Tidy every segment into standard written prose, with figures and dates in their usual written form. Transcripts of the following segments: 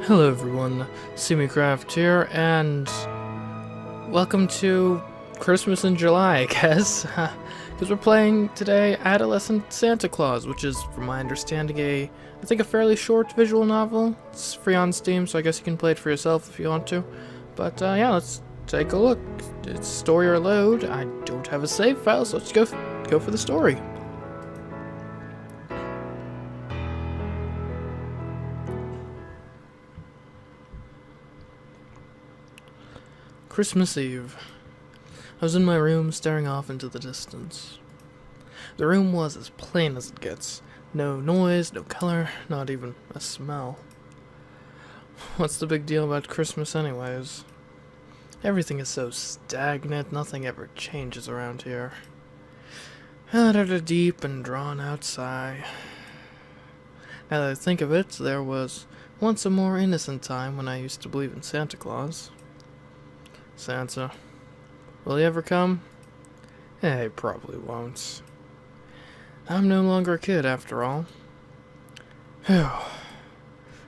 Hello everyone, SimiCraft here, and welcome to Christmas in July, I guess, because we're playing today Adolescent Santa Clause, which is, from my understanding, I think a fairly short visual novel. It's free on Steam, so I guess you can play it for yourself if you want to. But yeah, let's take a look. It's story or load. I don't have a save file, so let's go for the story. Christmas Eve. I was in my room staring off into the distance. The room was as plain as it gets. No noise, no color, not even a smell. What's the big deal about Christmas anyways? Everything is so stagnant, nothing ever changes around here. I let out a deep and drawn-out sigh. Now that I think of it, there was once a more innocent time when I used to believe in Santa Claus. Santa. Will he ever come? He probably won't. I'm no longer a kid, after all. Phew.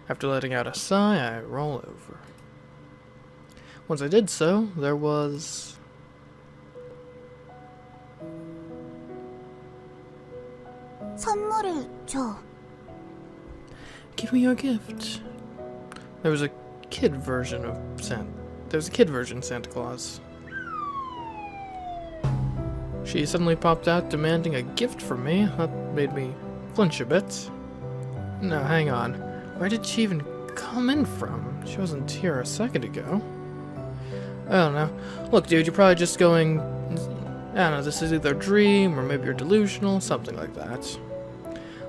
After letting out a sigh, I roll over. Once I did so, there was... 선물을 줘. Give me your gift. There was a kid version of Santa. There's a kid version of Santa Claus. She suddenly popped out demanding a gift from me. That made me flinch a bit. No, hang on. Where did she even come in from? She wasn't here a second ago. I don't know. Look, dude, you're probably just going... I don't know, this is either a dream, or maybe you're delusional, something like that.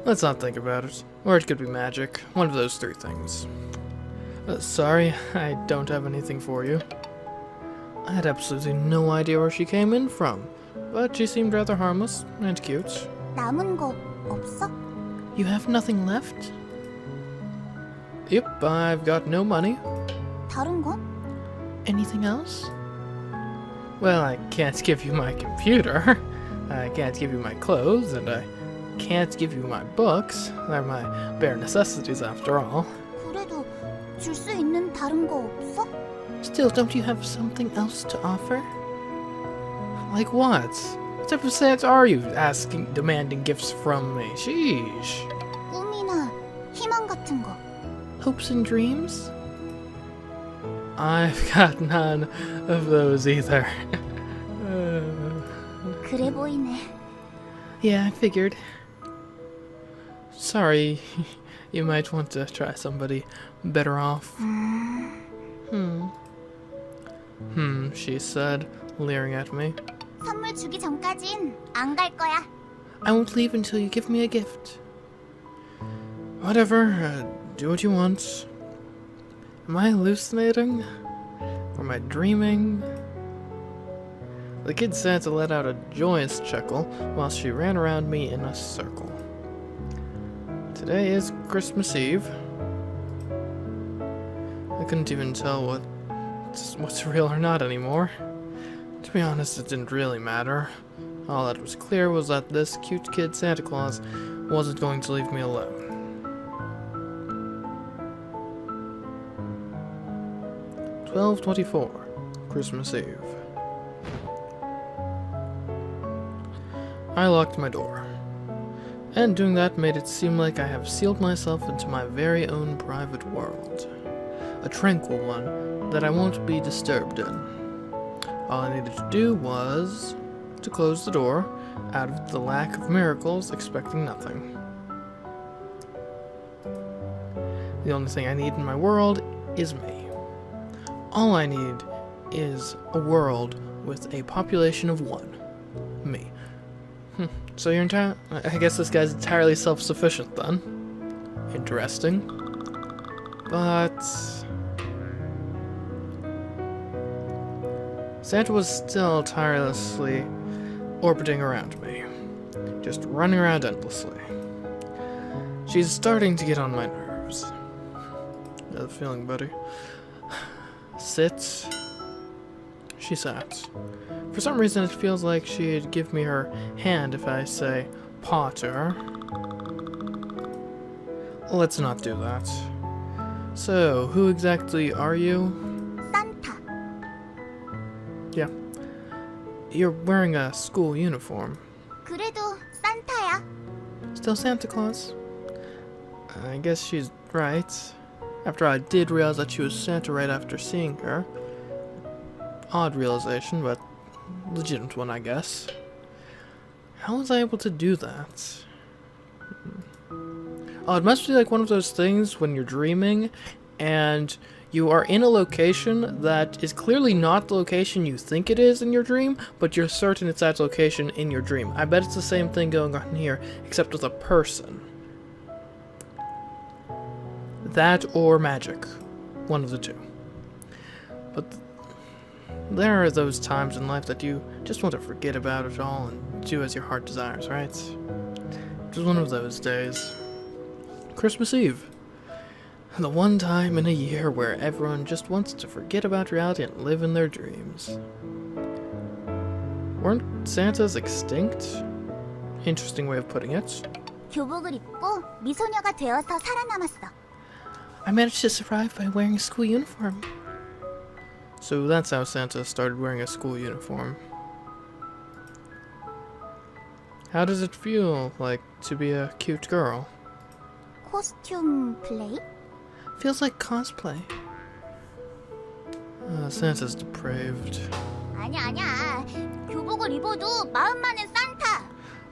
Let's not think about it. Or it could be magic. One of those three things. Sorry, I don't have anything for you. I had absolutely no idea where she came in from, but she seemed rather harmless and cute. 남은 거 없어? You have nothing left? Yep, I've got no money. 다른 건? Anything else? Well, I can't give you my computer. I can't give you my clothes, and I can't give you my books. They're my bare necessities after all. 그래도 줄 수 있는 다른 거 없어? Still, don't you have something else to offer? Like what? What type of Santa are you demanding gifts from me? Sheesh. 꿈이나 희망 같은 거. Hopes and dreams? I've got none of those either. 그래 보이네. Yeah, I figured. Sorry, you might want to try somebody better off. She said, leering at me. 선물 주기 전까진 안 갈 거야. I won't leave until you give me a gift. Whatever, do what you want. Am I hallucinating? Or am I dreaming? The kid Santa let out a joyous chuckle while she ran around me in a circle. Today is Christmas Eve. I couldn't even tell what's real or not anymore. To be honest, it didn't really matter. All that was clear was that this cute kid Santa Claus wasn't going to leave me alone. 12:24, Christmas Eve. I locked my door, and doing that made it seem like I have sealed myself into my very own private world. A tranquil one that I won't be disturbed in. All I needed to do was to close the door, out of the lack of miracles, expecting nothing. The only thing I need in my world is me. All I need is a world with a population of 1. Me. So you're I guess this guy's entirely self-sufficient then. Interesting. But... Santa was still tirelessly orbiting around me. Just running around endlessly. She's starting to get on my nerves. Got a feeling, buddy. Sit. She sat. For some reason, it feels like she'd give me her hand if I say, Potter. Let's not do that. So, who exactly are you? 산타. Yeah. You're wearing a school uniform. 그래도 산타야. Still Santa Claus? I guess she's right. After I did realize that she was Santa right after seeing her. Odd realization, but legitimate one, I guess. How was I able to do that? Oh, it must be like one of those things when you're dreaming and you are in a location that is clearly not the location you think it is in your dream, but you're certain it's that location in your dream. I bet it's the same thing going on here, except with a person. That or magic. One of the two. But there are those times in life that you just want to forget about it all and do as your heart desires, right? It was one of those days. Christmas Eve. The one time in a year where everyone just wants to forget about reality and live in their dreams. Weren't Santas extinct? Interesting way of putting it. 교복을 입고 미소녀가 되어서 살아남았어. I managed to survive by wearing a school uniform. So that's how Santa started wearing a school uniform. How does it feel like to be a cute girl? 코스튬 플레이? Feels like cosplay. Santa's depraved. 아니야. 교복을 입어도 마음만은 산타.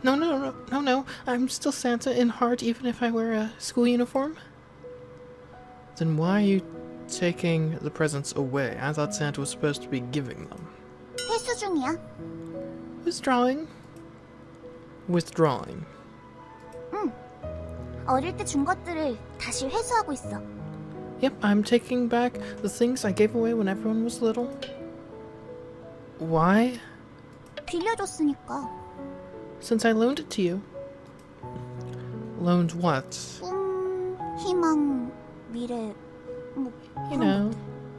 No. I'm still Santa in heart even if I wear a school uniform. Then why are you taking the presents away? I thought Santa was supposed to be giving them. 회수 중이야. Withdrawing. 어릴 때 준 것들을 다시 회수하고 있어. Yep, I'm taking back the things I gave away when everyone was little. Why? 빌려줬으니까. Since I loaned it to you. Loaned what? 꿈, 희망, 미래, 뭐 You know,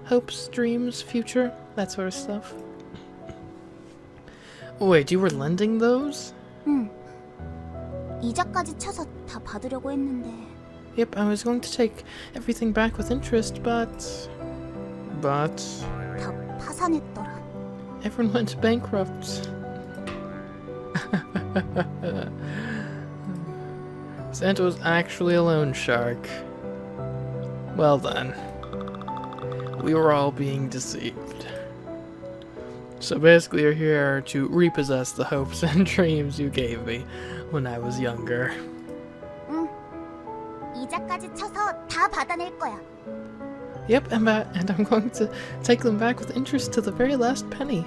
hopes, dreams, future, that sort of stuff. Wait, you were lending those? 응. 이자까지 쳐서 다 받으려고 했는데. Yep, I was going to take everything back with interest, but... 다 파산했더라. Everyone went bankrupt. Santa was actually a loan shark. Well then. We were all being deceived. So basically you're here to repossess the hopes and dreams you gave me when I was younger. 응. 이자까지 쳐서 다 받아낼 거야. Yep, and I'm going to take them back with interest to the very last penny.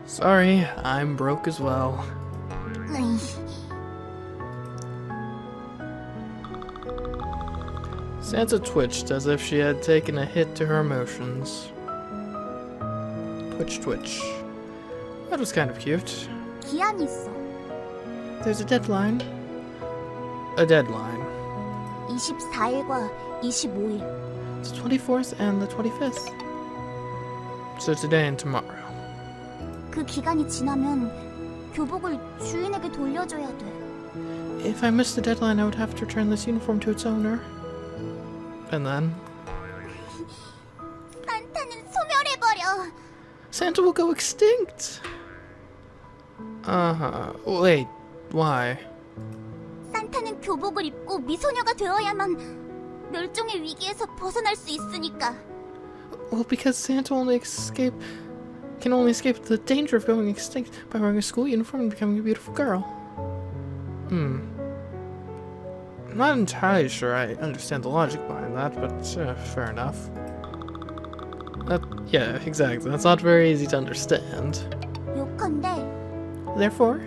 Sorry, I'm broke as well. 으이. Santa twitched as if she had taken a hit to her emotions. Twitch. That was kind of cute. 기한이 있어. There's a deadline. A deadline. 24일과 25일. It's the 24th and the 25th. So today and tomorrow. 그 기간이 지나면 교복을 주인에게 돌려줘야 돼. If I miss the deadline, I would have to return this uniform to its owner. And then? 산타는 소멸해버려. Santa will go extinct! Wait, why? 산타는 교복을 입고 미소녀가 되어야만 멸종의 위기에서 벗어날 수 있으니까. Well, because Santa can only escape the danger of going extinct by wearing a school uniform and becoming a beautiful girl. I'm not entirely sure I understand the logic behind that, but fair enough. Yeah, exactly. That's not very easy to understand. 요컨대 Therefore,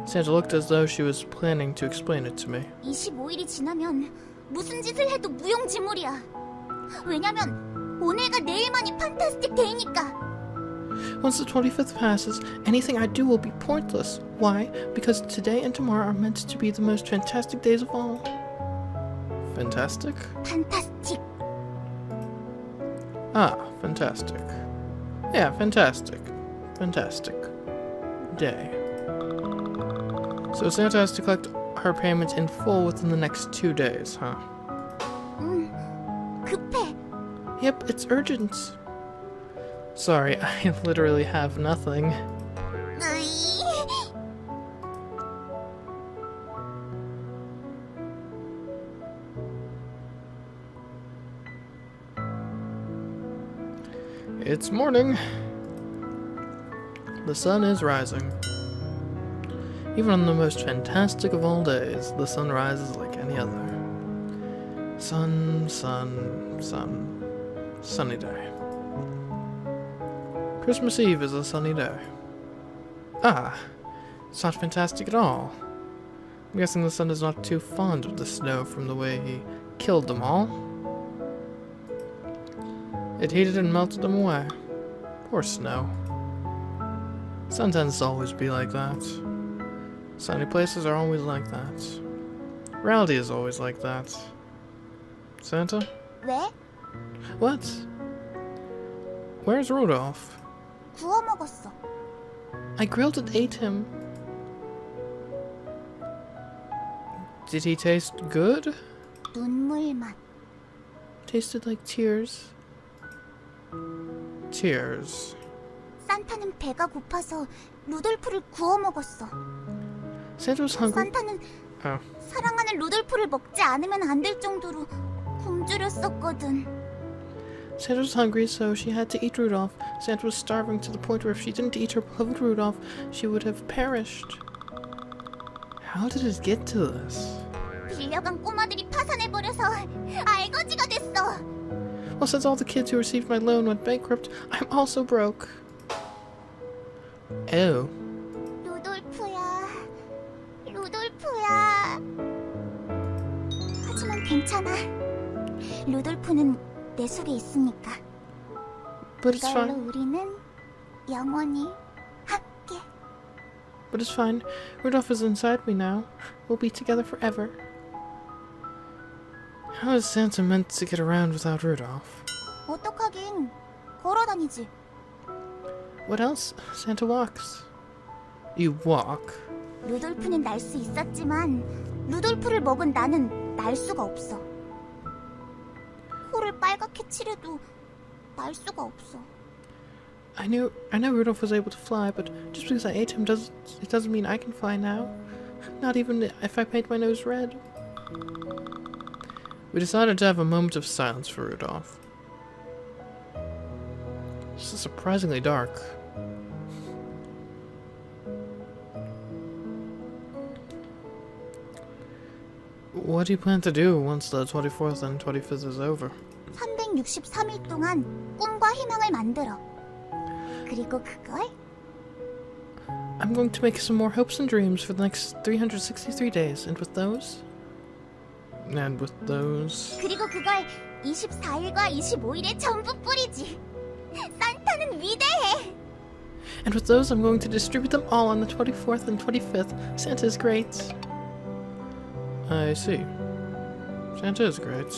Santa looked as though she was planning to explain it to me. 25일이 지나면 무슨 짓을 해도 무용지물이야. 왜냐면 오늘과 내일만이 판타스틱 데이니까. Once the 25th passes, anything I do will be pointless. Why? Because today and tomorrow are meant to be the most fantastic days of all. Fantastic? 판타스틱. Ah, fantastic. Yeah, fantastic. Fantastic. Day. So Santa has to collect her payment in full within the next 2 days, huh? Yep, it's urgent. Sorry, I literally have nothing. 으이. It's morning. The sun is rising. Even on the most fantastic of all days, the sun rises like any other. Sun, sun, sun. Sunny day. Christmas Eve is a sunny day. Ah, it's not fantastic at all. I'm guessing the sun is not too fond of the snow from the way he killed them all. It heated and melted them away. Poor snow. Sun tends to always be like that. Sunny places are always like that. Reality is always like that. Santa? 왜? What? Where's Rudolph? 구워 먹었어. I grilled and ate him. Did he taste good? 눈물 맛. Tasted like tears. Tears. 산타는 배가 고파서 루돌프를 구워 먹었어. Santa was hungry. 산타는 Oh. 사랑하는 루돌프를 먹지 않으면 안 될 정도로 굶주렸었거든. Santa was hungry, so she had to eat Rudolph. Santa was starving to the point where if she didn't eat her beloved Rudolph, she would have perished. How did it get to this? 빌려간 꼬마들이 파산해버려서 알거지가 됐어. Well, since all the kids who received my loan went bankrupt, I'm also broke. Oh. 루돌프야, 루돌프야. 하지만 괜찮아. 루돌프는 내 속에 있으니까. But it's 그걸로 fine. 우리는 영원히 함께. But it's fine. Rudolph is inside me now. We'll be together forever. How is Santa meant to get around without Rudolph? 어떡하긴 걸어다니지. What else? Santa walks. You walk? 루돌프는 날 수 있었지만 루돌프를 먹은 나는 날 수가 없어. 코를 빨갛게 칠해도 날 수가 없어. I know Rudolph was able to fly, but just because I ate him doesn't mean I can fly now. Not even if I paint my nose red. We decided to have a moment of silence for Rudolph. This is surprisingly dark. What do you plan to do once the 24th and 25th is over? 363일 동안 꿈과 희망을 만들어. 그리고 그걸 I'm going to make some more hopes and dreams for the next 363 days, and with those... 그리고 그걸 24일과 25일에 전부 뿌리지. 산타는 위대해. And with those, I'm going to distribute them all on the 24th and 25th. Santa is great. I see. Santa is great.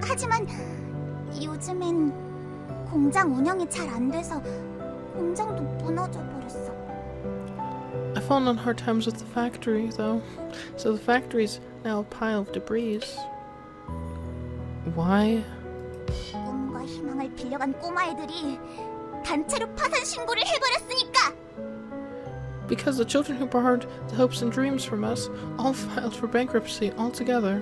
하지만 요즘엔 공장 운영이 잘 안 돼서 공장도 무너져 버렸어. I've fallen on hard times with the factory, though. So the factory's now a pile of debris. Why? 꿈과 희망을 빌려간 꼬마애들이 단체로 파산 신고를 해버렸으니까. Because the children who borrowed the hopes and dreams from us all filed for bankruptcy altogether.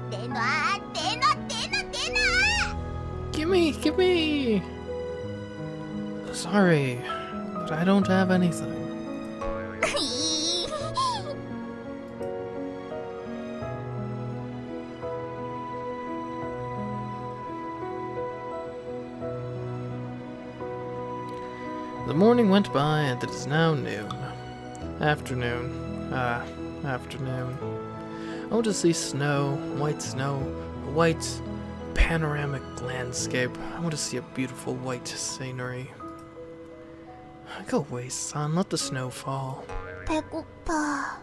내놔, 내놔, 내놔, 내놔! Give me! Sorry, but I don't have anything. The morning went by, and it is now noon. Afternoon. Afternoon. I want to see snow, a white panoramic landscape. I want to see a beautiful white scenery. Go away, son. Let the snow fall. 배고파.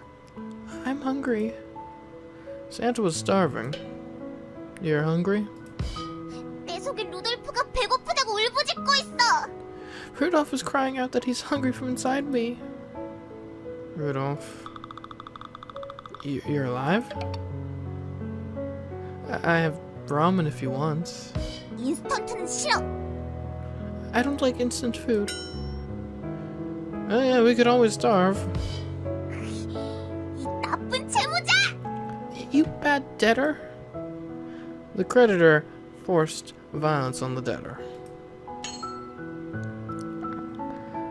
I'm hungry. Santa was starving. You're hungry? 내 속에 루돌프가 배고프다고 울부짖고 있어. Rudolph is crying out that he's hungry from inside me. Rudolph. You're alive? I have ramen if you want. 인스턴트는 싫어. I don't like instant food. Oh yeah, we could always starve. 이 나쁜 채무자! You bad debtor? The creditor forced violence on the debtor.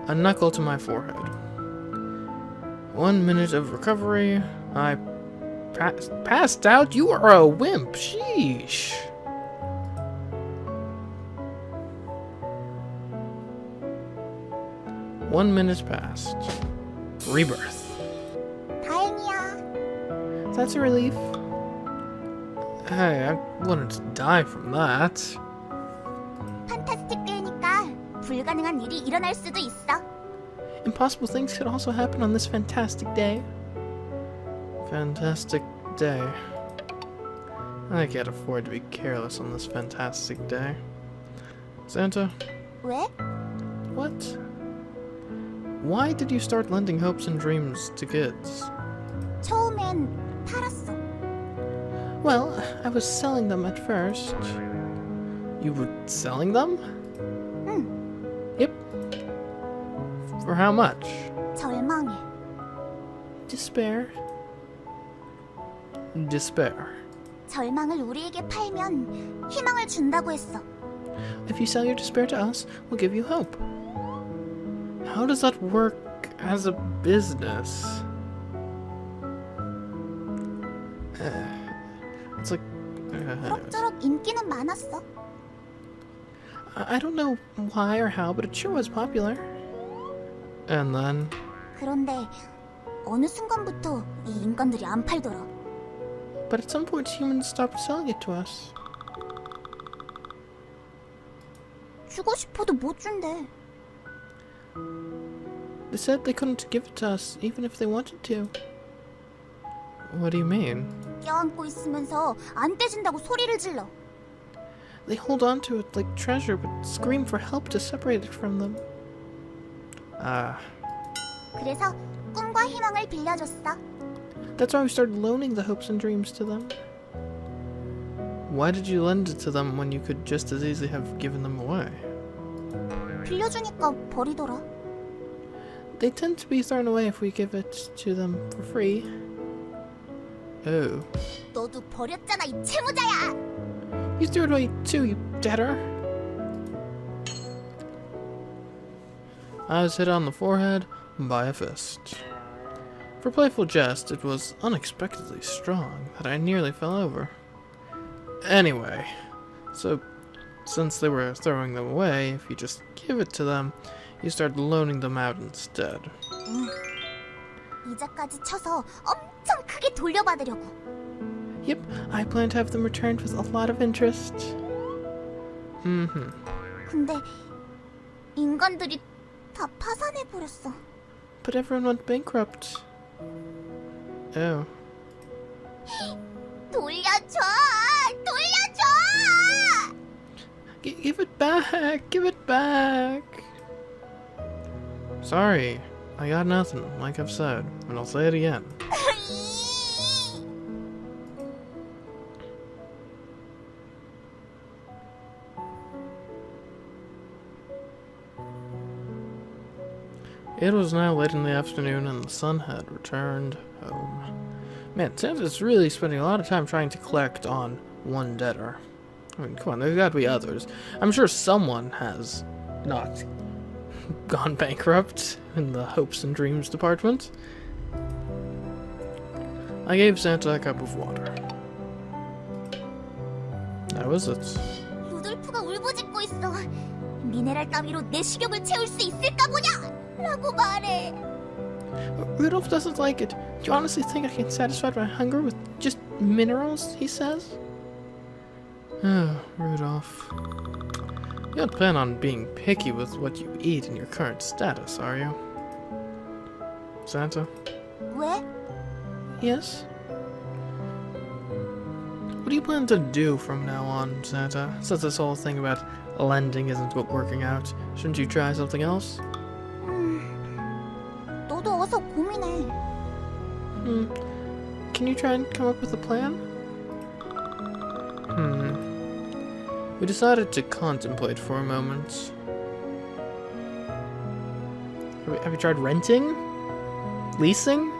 A knuckle to my forehead. 1 minute of recovery. I passed out? You are a wimp. Sheesh. One minute passed. Rebirth. 다행이야. That's a relief. Hey, I wanted to die from that. 판타스틱 데이니까 불가능한 일이 일어날 수도 있어. Impossible things could also happen on this fantastic day. Fantastic day. I can't afford to be careless on this fantastic day. Santa, 왜? what? Why did you start lending hopes and dreams to kids? 처음엔 팔았어. Well, I was selling them at first. You were selling them? 응, Yep. For how much? 절망해. Despair. Despair. 절망을 우리에게 팔면 희망을 준다고 했어. If you sell your despair to us, we'll give you hope. How does that work as a business? It's like... anyways. 그럭저럭 인기는 많았어. I don't know why or how, but it sure was popular. And then... 그런데 어느 순간부터 이 인간들이 안 팔더라. But at some point humans stopped selling it to us. 주고 싶어도 못 준대. They said they couldn't give it to us, even if they wanted to. What do you mean? 껴안고 있으면서 안 떼진다고 소리를 질러. They hold on to it like treasure, but scream for help to separate it from them. Ah. 그래서 꿈과 희망을 빌려줬어. That's why we started loaning the hopes and dreams to them. Why did you lend it to them when you could just as easily have given them away? 빌려주니까 버리더라. They tend to be thrown away if we give it to them for free. Oh. 너도 버렸잖아, 이 채무자야. You threw it away too, you debtor. I was hit on the forehead by a fist. For playful jest, it was unexpectedly strong that I nearly fell over. Anyway, so since they were throwing them away, if you just give it to them, you start loaning them out instead. 응. 이자까지 쳐서 엄청 크게 돌려받으려고. Yep, I plan to have them returned with a lot of interest. 근데 인간들이 다 파산해버렸어. But everyone went bankrupt. Oh. 돌려줘! 돌려줘! Give it back! Give it back! Sorry, I got nothing, like I've said, and I'll say it again. It was now late in the afternoon and the sun had returned home. Man, Santa's really spending a lot of time trying to collect on one debtor. I mean, come on, there's gotta be others. I'm sure someone has not gone bankrupt in the hopes and dreams department. I gave Santa a cup of water. That was it. 루돌프가 울부짖고 있어. 미네랄 따위로 내 식욕을 채울 수 있을까 보냐! 라고 말해. Rudolph doesn't like it. Do you honestly think I can satisfy my hunger with just minerals, he says? Oh, Rudolph. You don't plan on being picky with what you eat in your current status, are you? Santa? 왜? Yes? What do you plan to do from now on, Santa? Since this whole thing about lending isn't working out, shouldn't you try something else? 너도 어서 고민해. can you try and come up with a plan? We decided to contemplate for a moment. Have you tried renting? Leasing?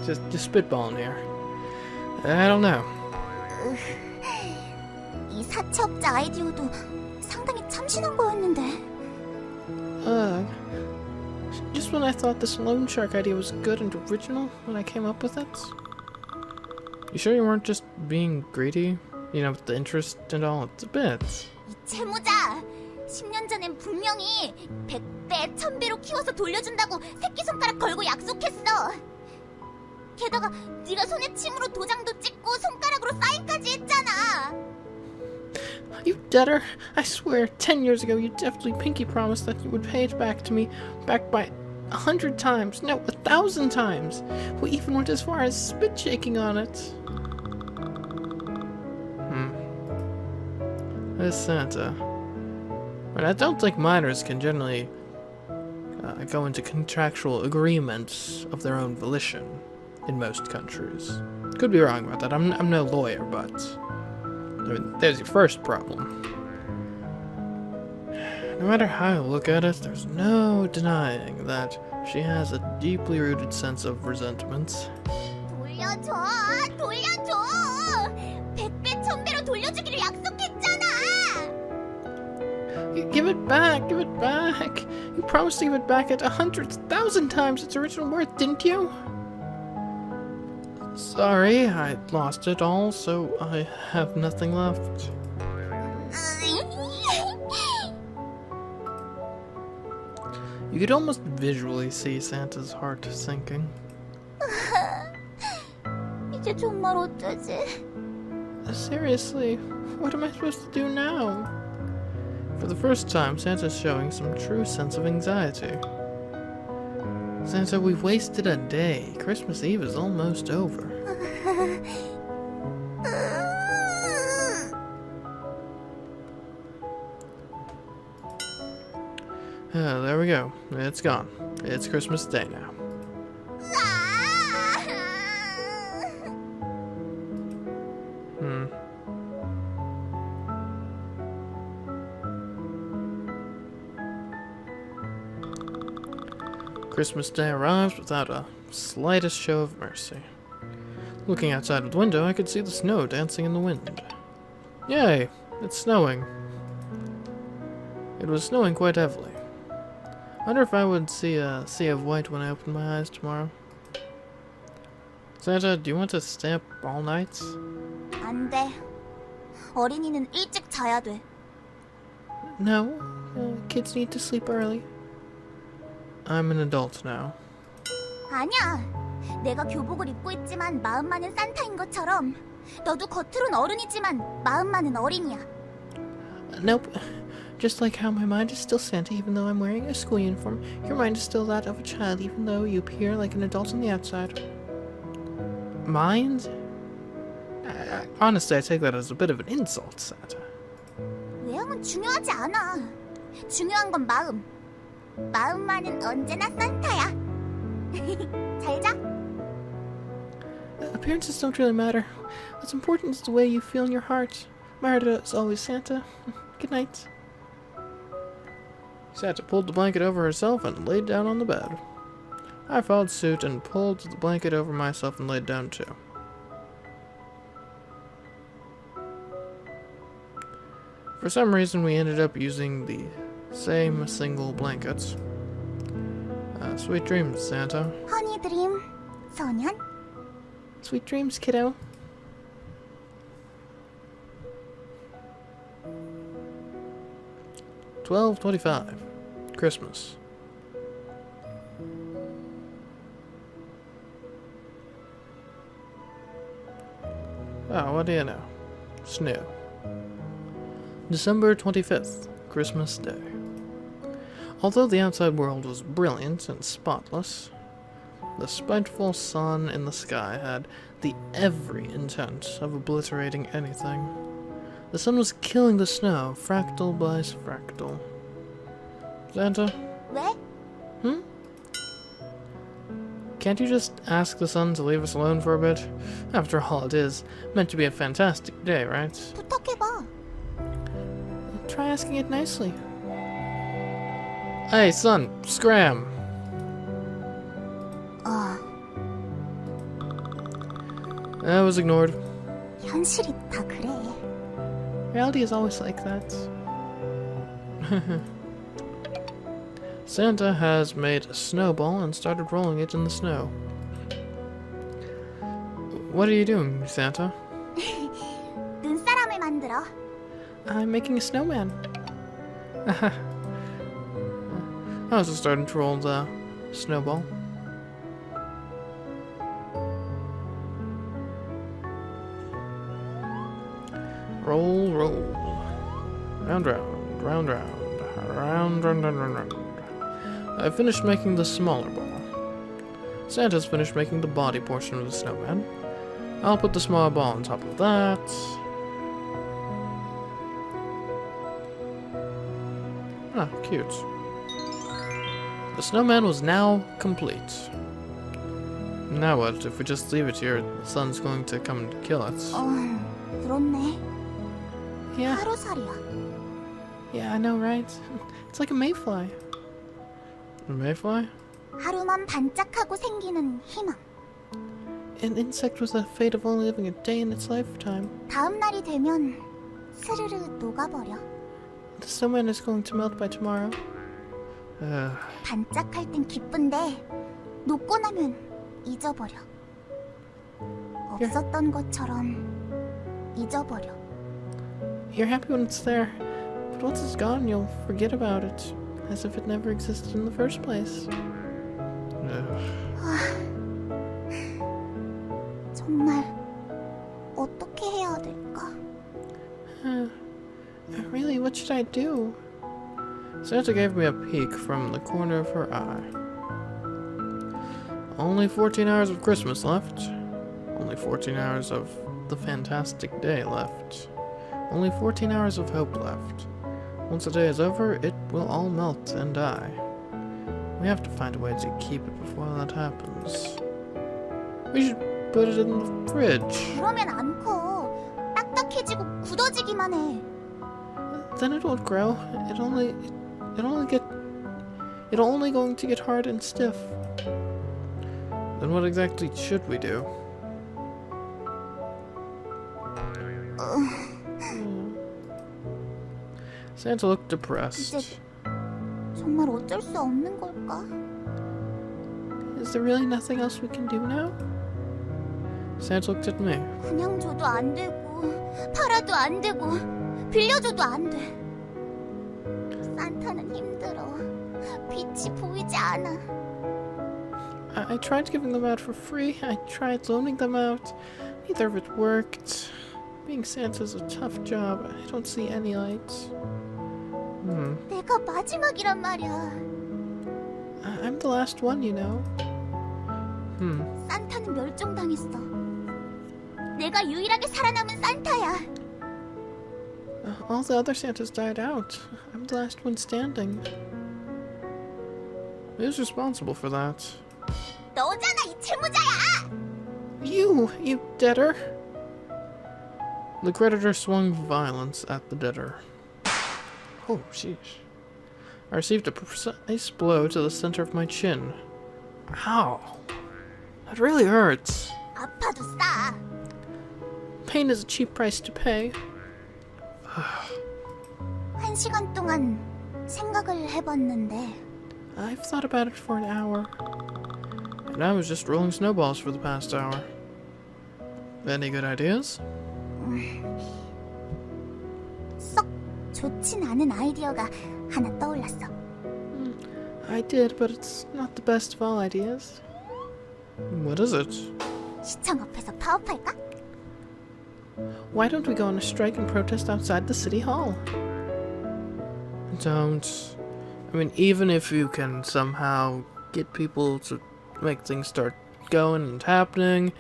Just spitballing here. I don't know. 이 사채업자 아이디어도 상당히 참신한 거였는데. Just when I thought this loan shark idea was good and original when I came up with it. You sure you weren't just being greedy? You know, with the interest and all? It's a bit. 이 채무자! 10년 전엔 분명히 100배, 1000배로 키워서 돌려준다고 새끼손가락 걸고 약속했어. 게다가 네가 손에 침으로 도장도 찍고 손가락으로 사인까지 했잖아. You debtor! I swear, 10 years ago you definitely pinky promised that you would pay it back to me, back by 100 times, no, 1,000 times. We even went as far as spit shaking on it. This Santa. And I don't think minors can generally go into contractual agreements of their own volition in most countries. Could be wrong about that. I'm no lawyer, but I mean, there's your first problem. No matter how you look at it, there's no denying that she has a deeply rooted sense of resentment. 돌려줘! 돌려줘! 100배, 1000배로 돌려주기로 약속했잖아! Give it back! Give it back! You promised to give it back at 100,000 times its original worth, didn't you? Sorry, I lost it all, so I have nothing left. You could almost visually see Santa's heart sinking. 이제 정말 어쩌지? Seriously, what am I supposed to do now? For the first time, Santa's showing some true sense of anxiety. Santa, we've wasted a day. Christmas Eve is almost over. There we go. It's gone. It's Christmas Day now. Christmas Day arrives without a slightest show of mercy. Looking outside of the window, I could see the snow dancing in the wind. Yay! It's snowing. It was snowing quite heavily. I wonder if I would see a sea of white when I open my eyes tomorrow. Santa, do you want to stay up all night? 안 돼. 어린이는 일찍 자야 돼. No, kids need to sleep early. I'm an adult now. 아니야. 내가 교복을 입고 있지만 마음만은 산타인 것처럼 너도 겉으론 어른이지만 마음만은 어린이야. Nope. Just like how my mind is still Santa even though I'm wearing a school uniform, your mind is still that of a child even though you appear like an adult on the outside. Mind? Honestly, I take that as a bit of an insult, Santa. 외형은 중요하지 않아. 중요한 건 마음. 마음만은 언제나 산타야. 잘 자. Appearances don't really matter. What's important is the way you feel in your heart. My heart is always Santa. Good night. Santa pulled the blanket over herself and laid down on the bed. I followed suit and pulled the blanket over myself and laid down too. For some reason, we ended up using the same single blankets. Sweet dreams, Santa. 허니 드림, 소년. Sweet dreams, kiddo. $12.25. Christmas. Oh, what do you know? Snow. December 25th, Christmas Day. Although the outside world was brilliant and spotless, the spiteful sun in the sky had the every intent of obliterating anything. The sun was killing the snow, fractal by fractal. Santa? 왜? Can't you just ask the sun to leave us alone for a bit? After all, it is meant to be a fantastic day, right? 부탁해봐. Try asking it nicely. Hey, sun, scram! That was ignored. 현실이 다 그래. Reality is always like that. Santa has made a snowball and started rolling it in the snow. What are you doing, Santa? 눈사람을 만들어. I'm making a snowman. I was just starting to roll the snowball. Roll, roll. Round, round, round, round. Round, round, round, round, round. I finished making the smaller ball. Santa's finished making the body portion of the snowman. I'll put the smaller ball on top of that. Ah, cute. The snowman was now complete. Now what? If we just leave it here, the sun's going to come and kill us. 그렇네. Yeah. 하루살이야. Yeah, I know, right? It's like a mayfly. A mayfly? 하루만 반짝하고 생기는 희망. An insect with the fate of only living a day in its lifetime. 다음 날이 되면 스르르 녹아버려. The snowman is going to melt by tomorrow. 반짝할 땐 기쁜데 녹고 나면 잊어버려. 없었던 것처럼 잊어버려. You're happy when it's there, but once it's gone, you'll forget about it, as if it never existed in the first place. 정말 어떻게 해야 될까? Really, what should I do? Santa gave me a peek from the corner of her eye. Only 14 hours of Christmas left. Only 14 hours of the fantastic day left. Only 14 hours of hope left. Once the day is over, it will all melt and die. We have to find a way to keep it before that happens. We should put it in the fridge. 그러면 안 커. 딱딱해지고 굳어지기만 해. Then it won't grow. It'll only going to get hard and stiff. Then what exactly should we do? Santa looked depressed. 이제 정말 어쩔 수 없는 걸까? Is there really nothing else we can do now? Santa looked at me. 그냥 줘도 안 되고 팔아도 안 되고 빌려줘도 안 돼. 산타는 힘들어. 빛이 보이지 않아. I tried giving them out for free. I tried loaning them out. Neither of it worked. Being Santa's a tough job. I don't see any lights. 내가 마지막이란 말이야. I'm the last one, you know. 산타는 멸종당했어. 내가 유일하게 살아남은 산타야. All the other Santas died out. I'm the last one standing. Who's responsible for that? 너잖아, 이 채무자야! You debtor! The creditor swung violence at the debtor. Oh, sheesh. I received a precise blow to the center of my chin. Ow! That really hurts. 아파도 싸. Pain is a cheap price to pay. 1시간 동안 생각을 해봤는데 I've thought about it for an hour. And I was just rolling snowballs for the past hour. Any good ideas? 썩 좋진 않은 아이디어가 하나 떠올랐어. I did, but it's not the best of all ideas. What is it? 시청 앞에서 파업할까? Why don't we go on a strike and protest outside the city hall? Don't. I mean, even if you can somehow get people to make things start going and happening,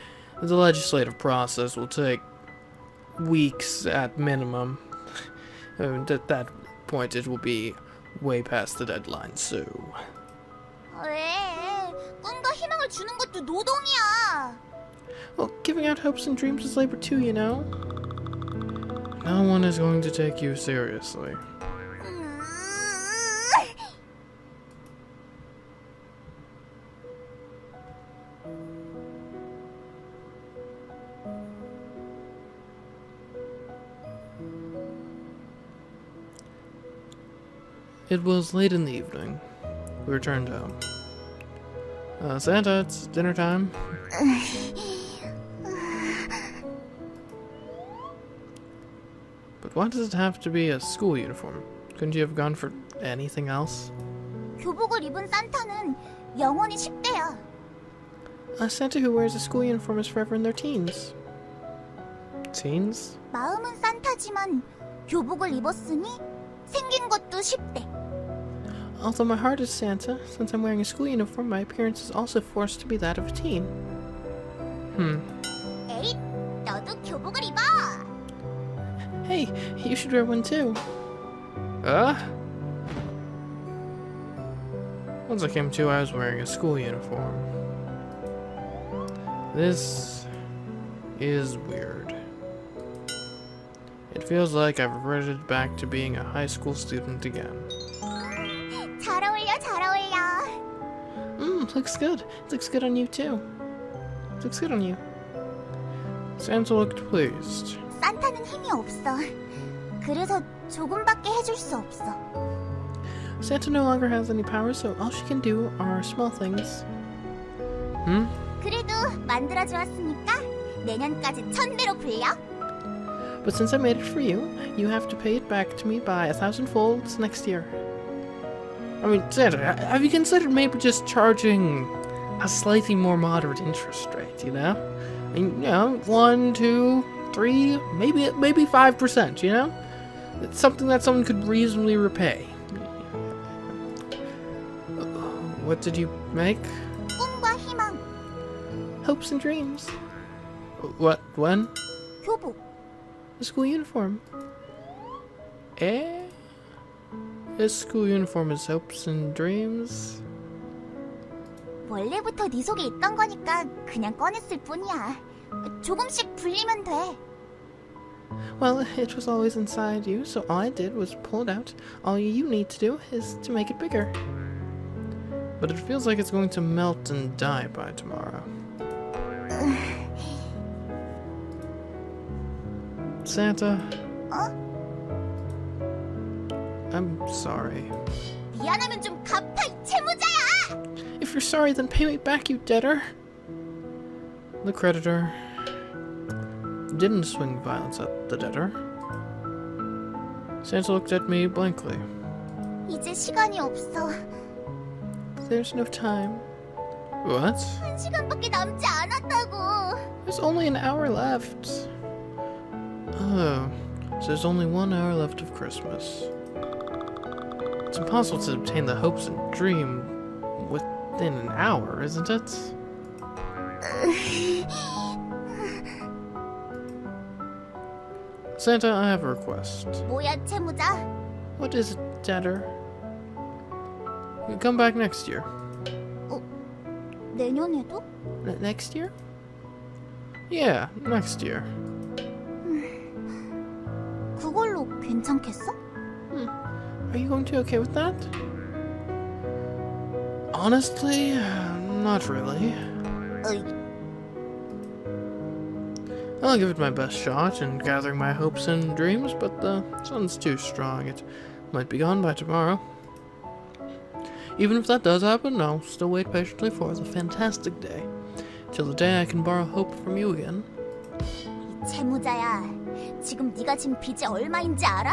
the legislative process will take weeks at minimum. I mean, at that point, it will be way past the deadline, so... 왜? 꿈과 희망을 희망을 주는 것도 노동이야. Well, giving out hopes and dreams is labor too, you know? No one is going to take you seriously. It was late in the evening. We returned home. Santa, it's dinner time. But why does it have to be a school uniform? Couldn't you have gone for anything else? 교복을 입은 산타는 영원히 10대야. A Santa who wears a school uniform is forever in their teens. Teens? 마음은 산타지만 교복을 입었으니 생긴 것도 10대. Although my heart is Santa, since I'm wearing a school uniform, my appearance is also forced to be that of a teen. 에잇, 너도 교복을 입어. Hey, you should wear one too. Once I came to, I was wearing a school uniform. This is weird. It feels like I've reverted back to being a high school student again. 잘 어울려, 잘 어울려. Looks good. It looks good on you too. It looks good on you. Santa looked pleased. 산타는 힘이 없어. 그래서 조금밖에 해줄 수 없어. Santa no longer has any power, so all she can do are small things. 그래도 만들어주었으니까 내년까지 1000배로 불려. But since I made it for you, you have to pay it back to me by 1,000 folds next year. I mean, Santa, have you considered maybe just charging a slightly more moderate interest rate, you know? I mean, 1, 2, 3, maybe 5%, you know? It's something that someone could reasonably repay. What did you make? 꿈과 희망. Hopes and dreams. What? When? 교복. A school uniform. Eh? A school uniform is hopes and dreams? 원래부터 네 속에 있던 거니까 그냥 꺼냈을 뿐이야. 조금씩 불리면 돼. Well, it was always inside you, so all I did was pull it out. All you need to do is to make it bigger. But it feels like it's going to melt and die by tomorrow. Santa. I'm sorry. 미안하면 좀 갚아, 이 채무자야! If you're sorry, then pay me back, you debtor. The creditor didn't swing violence at the debtor. Santa looked at me blankly. 이제 시간이 없어. There's no time. What? 1시간밖에 남지 않았다고. There's only an hour left. Oh, so there's only 1 hour left of Christmas. It's impossible to obtain the hopes and dream within an hour, isn't it? Santa, I have a request. 뭐야, 채무자? What is it, debtor? You come back next year. 내년에도? Next year? Yeah, next year. 그걸로 괜찮겠어? Are you going to be okay with that? Honestly, not really. I'll give it my best shot in gathering my hopes and dreams, but the sun's too strong. It might be gone by tomorrow. Even if that does happen, I'll still wait patiently for the fantastic day. Till the day I can borrow hope from you again. 이 채무자야, 지금 네가 진 빚이 얼마인지 알아?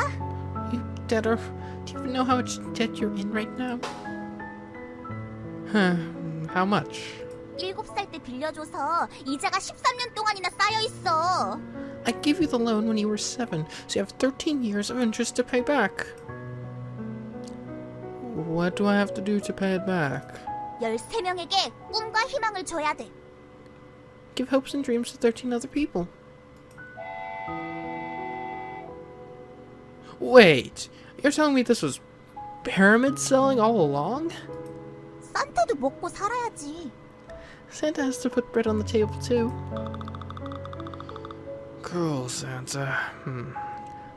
You debtor, do you even know how much debt you're in right now? How much? 7살 때 빌려줘서 이자가 13년 동안이나 쌓여 있어. I gave you the loan when you were 7, so you have 13 years of interest to pay back. What do I have to do to pay it back? 13명에게 꿈과 희망을 줘야 돼. Give hopes and dreams to 13 other people. Wait, you're telling me this was pyramid selling all along? 산타도 먹고 살아야지. Santa has to put bread on the table too. Cool, Santa.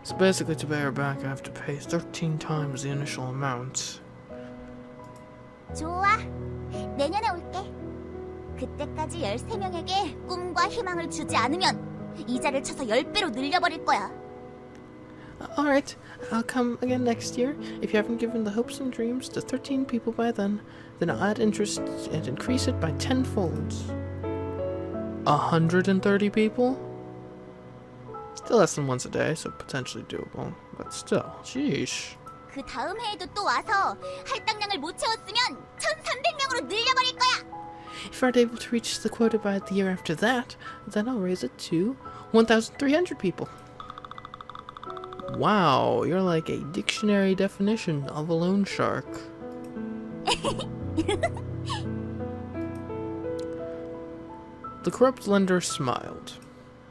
So basically to pay her back I have to pay 13 times the initial amount. 좋아. 내년에 올게. 그때까지 13명에게 꿈과 희망을 주지 않으면 이자를 쳐서 10배로 늘려버릴 거야. Alright, I'll come again next year. If you haven't given the hopes and dreams to 13 people by then I'll add interest and increase it by 10-fold. 130 people? Still less than once a day, so potentially doable. But still, sheesh. 그 다음 해에도 또 와서 할당량을 못 채웠으면 1,300명으로 늘려버릴 거야. If I aren't able to reach the quota by the year after that, then I'll raise it to 1,300 people. Wow, you're like a dictionary definition of a loan shark. The corrupt lender smiled.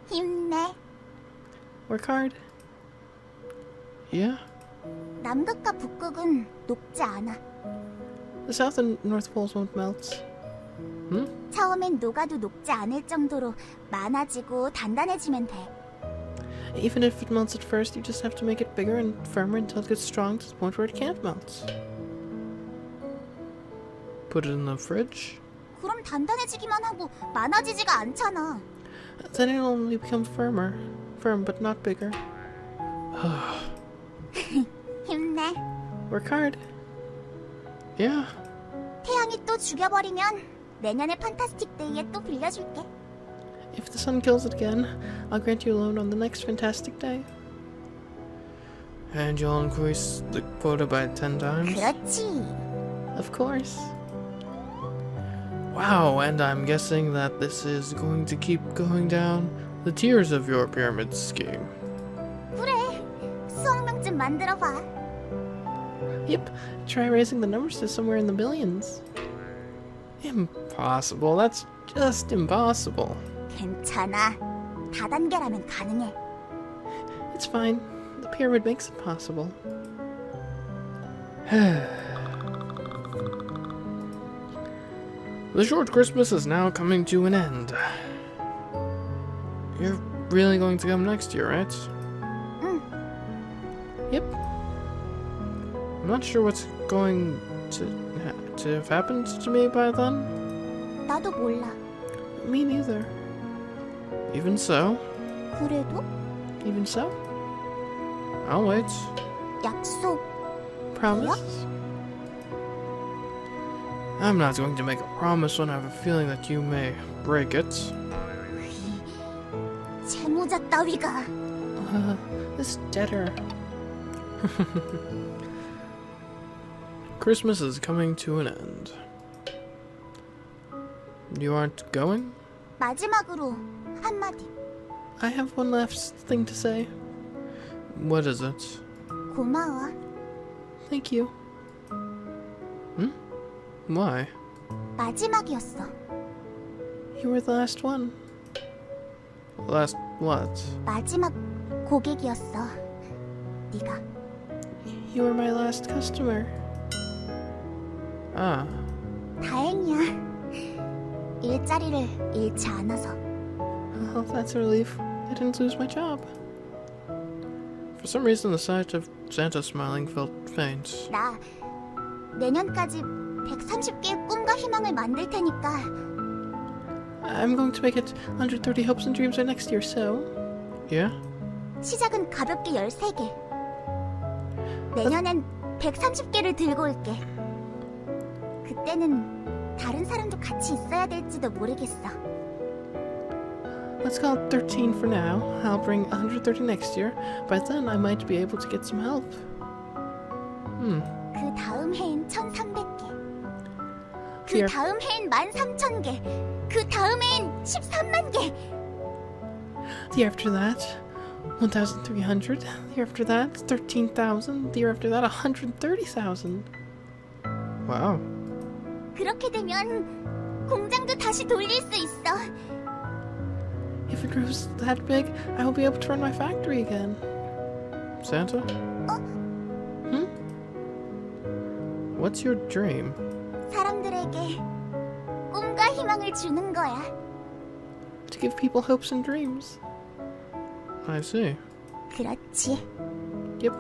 힘내. Work hard. Yeah? 남극과 북극은 녹지 않아. The South and North Poles won't melt. 처음엔 녹아도 녹지 않을 정도로 많아지고 단단해지면 돼. Even if it melts at first, you just have to make it bigger and firmer until it gets strong to the point where it can't melt. Put it in the fridge? 그럼 단단해지기만 하고 많아지지가 않잖아. Then it'll only become firmer. Firm, but not bigger. 힘내. Work hard. Yeah. 태양이 또 죽여버리면 내년에 판타스틱 데이에 또 빌려줄게. If the sun kills it again, I'll grant you a loan on the next fantastic day. And you'll increase the quota by 10 times? 그렇지. Of course. Wow, and I'm guessing that this is going to keep going down the tiers of your pyramid scheme. 그래. 수학명좀 만들어봐. Yep, try raising the numbers to somewhere in the millions. Impossible, that's just impossible. 괜찮아. 다단계라면 가능해. It's fine, the pyramid makes it possible. The short Christmas is now coming to an end. You're really going to come next year, right? Yep. I'm not sure what's going to have happened to me by then. 나도 몰라. Me neither. Even so, 그래도 I'll wait. 약속. Promise? I'm not going to make a promise when I have a feeling that you may break it. 채무자 따위가. This debtor. Christmas is coming to an end. You aren't going? 마지막으로 한마디. I have one last thing to say. What is it? 고마워. Thank you. Why? 마지막이었어. You were the last one. Last what? 마지막 고객이었어. 네가. You were my last customer. Ah. 다행이야. 일자리를 잃지 않아서. Well, that's a relief. I didn't lose my job. For some reason, the sight of Santa smiling felt faint. 나 내년까지 130개의 꿈과 희망을 만들 테니까. I'm going to make it 130 hopes and dreams by next year, so... Yeah? 시작은 가볍게 13개. 내년엔 130개를 들고 올게. 그때는 다른 사람도 같이 있어야 될지도 모르겠어. Let's call it 13 for now. I'll bring 130 next year. By then, I might be able to get some help. 그 다음 해엔 1,300개. 그 Here. 다음 해엔 13,000개. 그 다음 해엔 13만 개. The year after that, 1,300. The year after that, 13,000. The year after that, 130,000. Wow. 그렇게 되면 공장도 다시 돌릴 수 있어. If it grows that big, I will be able to run my factory again. Santa? What's your dream? 사람들에게 꿈과 희망을 주는 거야. To give people hopes and dreams. I see. 그렇지. Yep.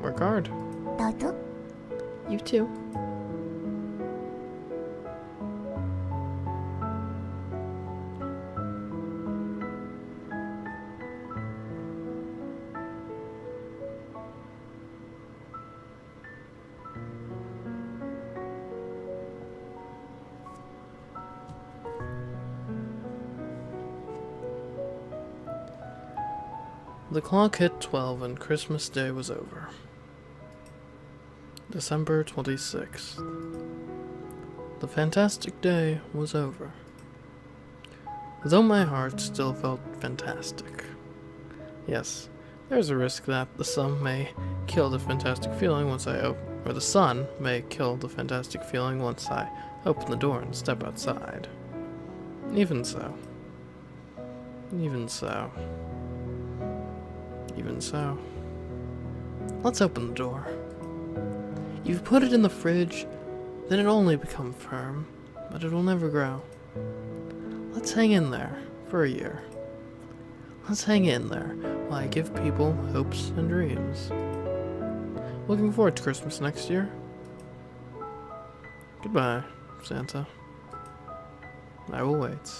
Work hard. 너도? You too. The clock hit 12 and Christmas Day was over. December 26th. The fantastic day was over. Though my heart still felt fantastic. Yes, there's a risk that the sun may kill the fantastic feeling once I or the sun may kill the fantastic feeling once I open the door and step outside. Even so. Even so. Even so. Let's open the door. You've put it in the fridge, then it'll only become firm, but it'll never grow. Let's hang in there for a year. Let's hang in there while I give people hopes and dreams. Looking forward to Christmas next year. Goodbye, Santa. I will wait.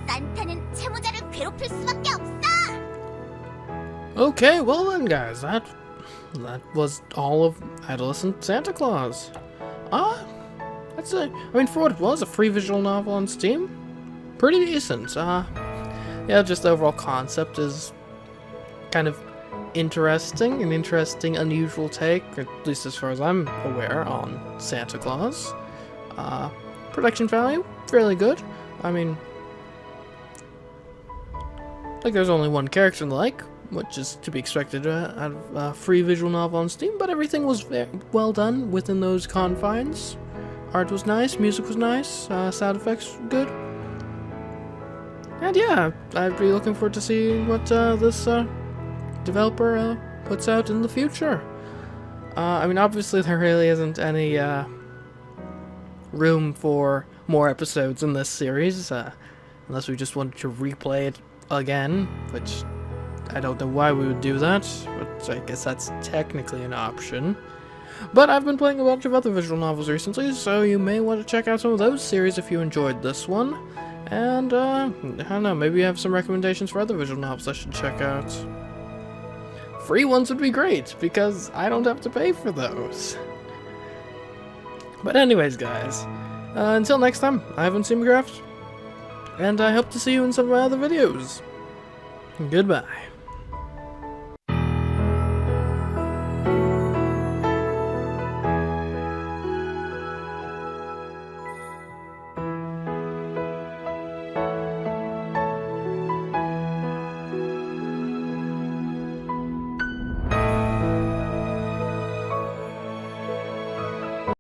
산타는 채무자를 괴롭힐 수밖에 없어. Okay, well then, guys, that was all of Adolescent Santa Clause. That's I mean, for what it was, a free visual novel on Steam, pretty decent. Yeah, just the overall concept is kind of interesting, an interesting, unusual take, at least as far as I'm aware, on Santa Claus. Production value, fairly good. I mean, like, there's only one character in the lake, which is to be expected out of a free visual novel on Steam, but everything was very well done within those confines. Art was nice, music was nice, sound effects good. And yeah, I'd be looking forward to seeing what this developer puts out in the future. I mean, obviously there really isn't any room for more episodes in this series, unless we just wanted to replay it again, which I don't know why we would do that, but I guess that's technically an option. But I've been playing a bunch of other visual novels recently, so you may want to check out some of those series if you enjoyed this one. And, I don't know, maybe you have some recommendations for other visual novels I should check out. Free ones would be great, because I don't have to pay for those. But anyways, guys, until next time, I've been Seamcraft, and I hope to see you in some of my other videos. Goodbye.